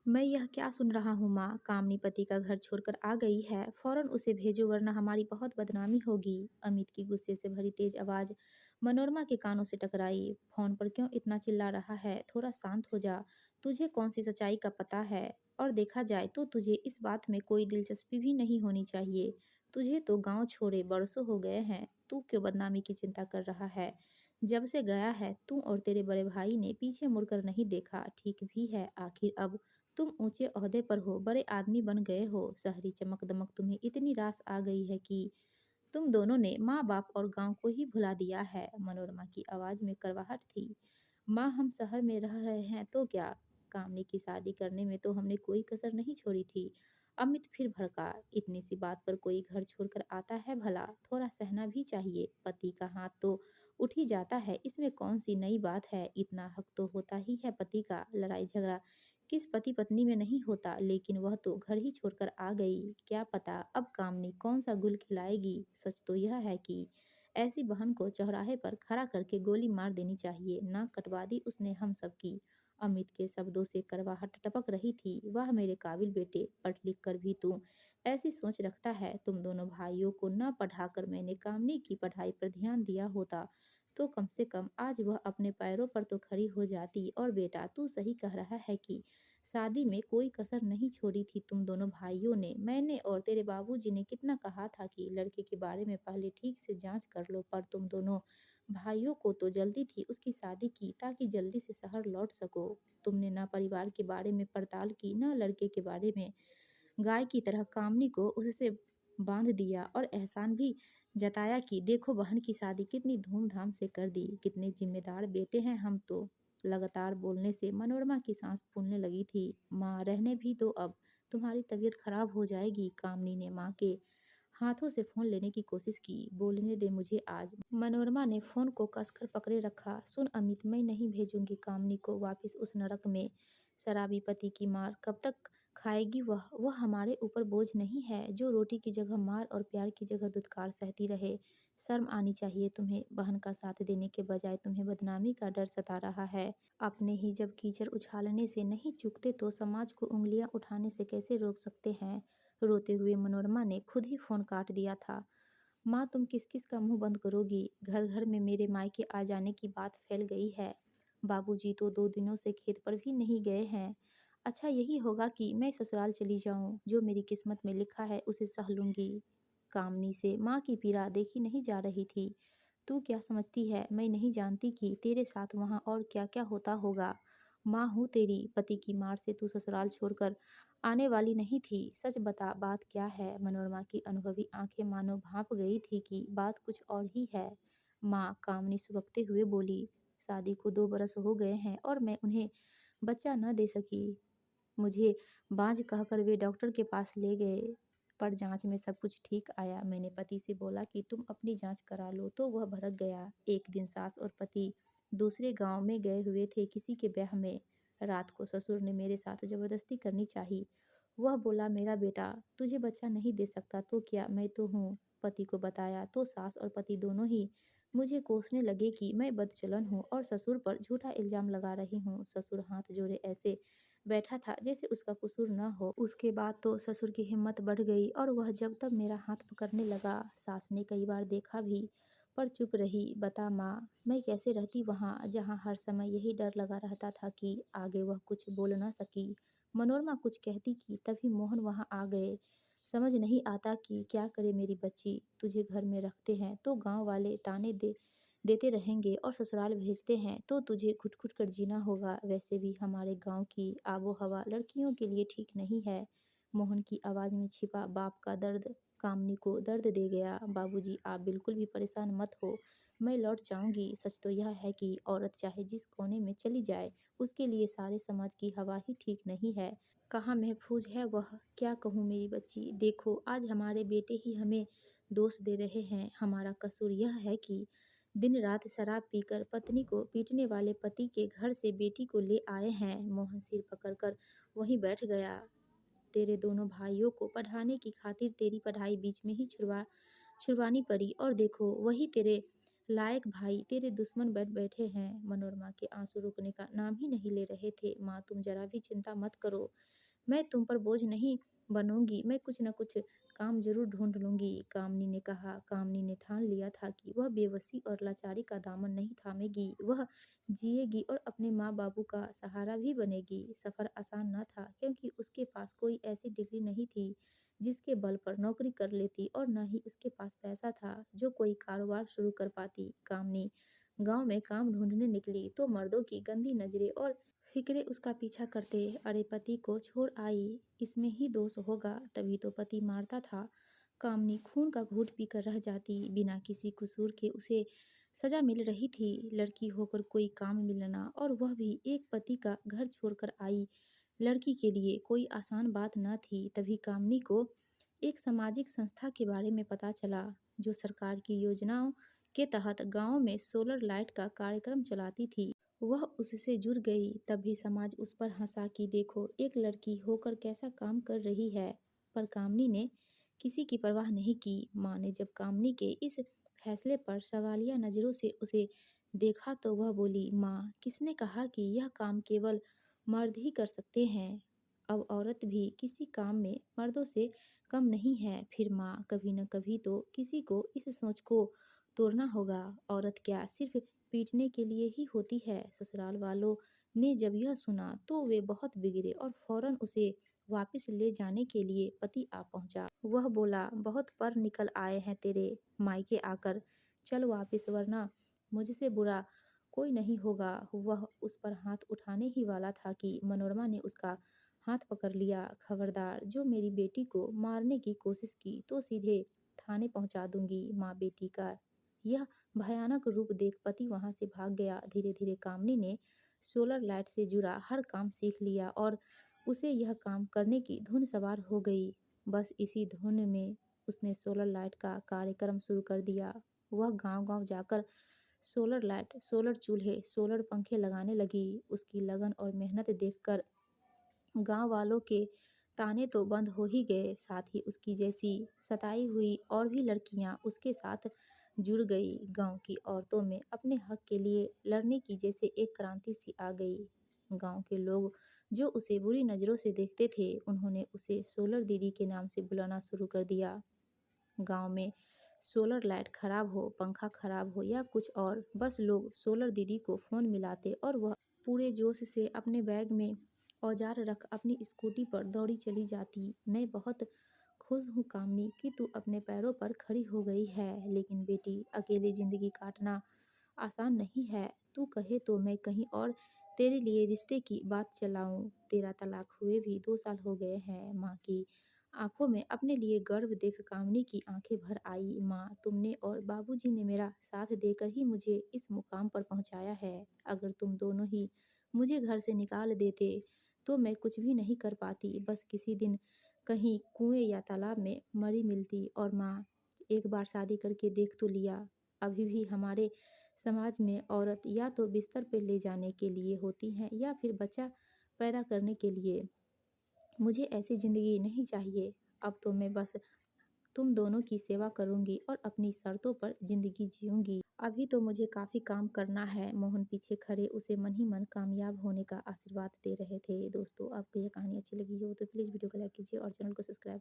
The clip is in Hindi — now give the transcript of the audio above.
मैं यह क्या सुन रहा हूँ माँ? कामनी पति का घर छोड़कर आ गई है। फौरन उसे भेजो वरना हमारी बहुत बदनामी होगी। अमित की गुस्से से भरी तेज आवाज मनोरमा के कानों से टकराई। फोन पर क्यों इतना चिल्ला रहा है? थोड़ा शांत हो जा। तुझे कौन सी सच्चाई का पता है? और देखा जाए तो तुझे इस बात में कोई दिलचस्पी भी नहीं होनी चाहिए। तुझे तो गांव छोड़े बरसों हो गए हैं। तू क्यों बदनामी की चिंता कर रहा है? जब से गया है तू और तेरे बड़े भाई ने पीछे मुड़कर नहीं देखा। ठीक भी है, आखिर अब तुम ऊंचे ओहदे पर हो, बड़े आदमी बन गए हो। शहरी चमक दमक तुम्हें इतनी रास आ गई है कि तुम दोनों ने माँ बाप और गांव को ही भुला दिया है। मनोरमा की आवाज में करवाहट थी। माँ, हम शहर में रह रहे हैं तो क्या? कामनी की शादी करने में तो हमने कोई कसर नहीं छोड़ी थी। अमित फिर भड़का। इतनी सी बात पर कोई घर छोड़कर आता है भला? थोड़ा सहना भी चाहिए। पति का हाथ तो उठ ही जाता है, इसमें कौन सी नई बात है? इतना हक तो होता ही है पति का। लड़ाई झगड़ा किस पति पत्नी में नहीं होता? लेकिन वह तो घर ही छोड़कर आ गई। क्या पता अब कामनी कौन सा गुल खिलाएगी। सच तो यह है कि ऐसी बहन को चौराहे पर खड़ा करके गोली मार देनी चाहिए। नाक कटवा दी उसने हम सबकी। अमित के शब्दों से करवाहट टपक रही थी। वाह मेरे काबिल बेटे, पढ़ लिख कर भी तू ऐसी सोच रखता है। तुम दोनों भाइयों को न पढ़ाकर मैंने कामनी की पढ़ाई पर ध्यान दिया होता तो कम से कम आज वह अपने पैरों पर तो खड़ी हो जाती। और बेटा, तू सही कह रहा है कि शादी में कोई कसर नहीं छोड़ी थी तुम दोनों भाइयों ने। मैंने और तेरे बाबूजी ने कितना कहा था कि लड़के के बारे में पहले ठीक से जांच कर लो, पर तुम दोनों भाइयों को तो जल्दी थी उसकी शादी की ताकि जल्दी से शहर लौट सको। तुमने ना परिवार के बारे में पड़ताल की, ना लड़के के बारे में। गाय की तरह कामनी को उससे बांध दिया और एहसान भी जताया कि देखो बहन की शादी कितनी धूमधाम से कर दी। कितने जिम्मेदार बेटे हैं हम तो। लगातार बोलने से मनोरमा की सांस फूलने लगी थी। माँ, रहने भी तो अब, तुम्हारी तबीयत खराब हो जाएगी। कामनी ने माँ के हाथों से फोन लेने की कोशिश की। बोलने दे मुझे आज। मनोरमा ने फोन को कसकर पकड़े रखा। सुन अमित, मैं नहीं भेजूंगी कामनी को वापस उस नरक में। शराबी पति की मार कब तक खाएगी वह हमारे ऊपर बोझ नहीं है जो रोटी की जगह मार और प्यार की जगह दुत्कार सहती रहे। शर्म आनी चाहिए तुम्हें। बहन का साथ देने के बजाय तुम्हें बदनामी का डर सता रहा है। अपने ही जब कीचड़ उछालने से नहीं चूकते तो समाज को उंगलियां उठाने से कैसे रोक सकते हैं? रोते हुए मनोरमा ने खुद ही फोन काट दिया था। माँ, तुम किस किस का मुंह बंद करोगी? घर घर में मेरे मायके आ जाने की बात फैल गई है। बाबूजी तो 2 दिनों से खेत पर भी नहीं गए हैं। अच्छा यही होगा कि मैं ससुराल चली जाऊं। जो मेरी किस्मत में लिखा है उसे सह लूंगी। कामनी से माँ की पीड़ा देखी नहीं जा रही थी। तू क्या समझती है मैं नहीं जानती कि तेरे साथ वहाँ और क्या क्या होता होगा? माँ हूँ तेरी। पति की मार से तू ससुराल छोड़कर आने वाली नहीं थी। सच बता, बात क्या है? मनोरमा की अनुभवी आंखें मानो भांप गई थी कि बात कुछ और ही है। माँ, कामनी सुबकते हुए बोली, शादी को 2 बरस हो गए हैं और मैं उन्हें बच्चा न दे सकी। मुझे बाँझ कहकर वे डॉक्टर के पास ले गए, पर जाँच में सब कुछ ठीक आया। मैंने पति से बोला कि तुम अपनी जाँच करा लो, तो वह भड़क गया। एक दिन सास और पति दूसरे गाँव में गए हुए थे किसी के ब्याह में। रात को ससुर ने मेरे साथ ज़बरदस्ती करनी चाही। वह बोला, मेरा बेटा तुझे बच्चा नहीं दे सकता तो क्या, मैं तो हूँ। पति को बताया तो सास और पति दोनों ही मुझे कोसने लगे कि मैं बदचलन हूँ और ससुर पर झूठा इल्ज़ाम लगा रही हूँ। ससुर हाथ जोड़े ऐसे बैठा था जैसे उसका कसूर न हो। उसके बाद तो ससुर की हिम्मत बढ़ गई और वह जब तब मेरा हाथ पकड़ने लगा। सास ने कई बार देखा भी पर चुप रही। बता माँ, मैं कैसे रहती वहाँ जहाँ हर समय यही डर लगा रहता था कि आगे वह कुछ बोल न सकी। मनोरमा कुछ कहती कि तभी मोहन वहाँ आ गए। समझ नहीं आता कि क्या करे मेरी बच्ची। तुझे घर में रखते हैं तो गांव वाले ताने देते रहेंगे और ससुराल भेजते हैं तो तुझे घुट-घुट कर जीना होगा। वैसे भी हमारे गाँव की आबो-हवा लड़कियों के लिए ठीक नहीं है। मोहन की आवाज़ में छिपा बाप का दर्द कामनी को दर्द दे गया। बाबूजी, आप बिल्कुल भी परेशान मत हो। मैं लौट जाऊँगी। सच तो यह है कि औरत चाहे जिस कोने में चली जाए, उसके लिए सारे समाज की हवा ही ठीक नहीं है। कहाँ महफूज है वह? क्या कहूँ मेरी बच्ची। देखो आज हमारे बेटे ही हमें दोष दे रहे हैं। हमारा कसूर यह है कि दिन रात शराब पीकर पत्नी को पीटने वाले पति के घर से बेटी को ले आए हैं। मोहन सिर पकड़कर वहीं बैठ गया। तेरे दोनों भाइयों को पढ़ाने की खातिर तेरी पढ़ाई बीच में ही छुड़वानी पड़ी और देखो वही तेरे लायक भाई तेरे दुश्मन बैठ बैठे हैं। मनोरमा के आंसू रुकने का नाम ही नहीं ले रहे थे। माँ तुम जरा भी चिंता मत करो, मैं तुम पर बोझ नहीं बनूंगी, मैं कुछ न कुछ काम जरूर ढूंढ लूंगी, कामनी ने कहा। कामनी ने ठान लिया था कि वह बेबसी और लाचारी का दामन नहीं थामेगी, वह जिएगी और अपने माँ बाबू का सहारा भी बनेगी। सफर आसान न था क्योंकि उसके पास कोई ऐसी डिग्री नहीं थी जिसके बल पर नौकरी कर लेती, और न ही उसके पास पैसा था जो कोई कारोबार शुरू कर पाती। कामनी गांव में काम ढूंढने निकली तो मर्दों की गंदी नजरें और फिक्रे उसका पीछा करते। अरे पति को छोड़ आई, इसमें ही दोष होगा, तभी तो पति मारता था। कामनी खून का घूंट पीकर रह जाती। बिना किसी कसूर के उसे सजा मिल रही थी। लड़की होकर कोई काम मिलना, और वह भी एक पति का घर छोड़कर आई लड़की के लिए कोई आसान बात न थी। तभी कामनी को एक सामाजिक संस्था के बारे में पता चला जो सरकार की योजनाओं के तहत गांव में सोलर लाइट का कार्यक्रम चलाती थी। वह उससे जुड़ गई। तभी समाज उस पर हंसा कि देखो एक लड़की होकर कैसा काम कर रही है। पर कामनी ने किसी की परवाह नहीं की। माँ ने जब कामनी के इस फैसले पर सवालिया नजरों से उसे देखा तो वह बोली, माँ किसने कहा कि यह काम केवल मर्द ही कर सकते हैं। अब औरत भी किसी काम में मर्दों से कम नहीं है। फिर माँ कभी न कभी तो किसी को इस सोच को तोड़ना होगा। औरत क्या सिर्फ पीटने के लिए ही होती है। ससुराल वालों ने जब यह सुना तो वे बहुत बिगड़े और फौरन उसे वापस ले जाने के लिए पति आ पहुंचा। वह बोला, बहुत पर निकल आए हैं तेरे मायके आकर, चल वापस वरना मुझसे बुरा कोई नहीं होगा। वह उस पर हाथ उठाने ही वाला था कि मनोरमा ने उसका हाथ पकड़ लिया। खबरदार, जो मेरी बेटी को मारने की कोशिश की तो सीधे थाने पहुंचा दूंगी। माँ बेटी का यह भयानक रूप देख पति वहां से भाग गया। धीरे धीरे कामनी ने सोलर लाइट से जुड़ा हर काम सीख लिया और उसे यह काम करने की धुन सवार हो गई। बस इसी धुन में उसने सोलर लाइट का कार्यक्रम शुरू कर दिया। वह गांव गांव जाकर सोलर लाइट, सोलर चूल्हे, सोलर पंखे लगाने लगी। उसकी लगन और मेहनत देखकर गांव वालों के ताने तो बंद हो ही गए, साथ ही उसकी जैसी सताई हुई और भी लड़कियां उसके साथ जुड़ गई। गांव की औरतों में अपने हक के लिए लड़ने की जैसे एक क्रांति सी आ गई। गांव के लोग जो उसे बुरी नजरों से देखते थे, उन्होंने उसे सोलर दीदी के नाम से बुलाना शुरू कर दिया। गांव में सोलर लाइट खराब हो, पंखा खराब हो या कुछ और, बस लोग सोलर दीदी को फोन मिलाते और वह पूरे जोश से अपने बैग में औजार रख अपनी स्कूटी पर दौड़ी चली जाती। मैं बहुत खुश हूँ कामनी कि तू अपने पैरों पर खड़ी हो गई है, लेकिन बेटी अकेले जिंदगी काटना आसान नहीं है। तू कहे तो मैं कहीं और तेरे लिए रिश्ते की बात चलाऊं। तेरा तलाक हुए भी 2 साल हो गए हैं। माँ की आंखों में अपने लिए गर्व देख कामनी की आंखें भर आई। माँ तुमने और बाबूजी ने मेरा साथ देकर ही मुझे इस मुकाम पर पहुंचाया है। अगर तुम दोनों ही मुझे घर से निकाल देते तो मैं कुछ भी नहीं कर पाती, बस किसी दिन कहीं कुएं या तालाब में मरी मिलती। और माँ एक बार शादी करके देख तो लिया। अभी भी हमारे समाज में औरत या तो बिस्तर पे ले जाने के लिए होती हैं या फिर बच्चा पैदा करने के लिए। मुझे ऐसी ज़िंदगी नहीं चाहिए। अब तो मैं बस तुम दोनों की सेवा करूंगी और अपनी शर्तों पर ज़िंदगी जीऊंगी। अभी तो मुझे काफ़ी काम करना है। मोहन पीछे खड़े उसे मन ही मन कामयाब होने का आशीर्वाद दे रहे थे। दोस्तों आपको यह कहानी अच्छी लगी हो तो प्लीज़ वीडियो को लाइक कीजिए और चैनल को सब्सक्राइब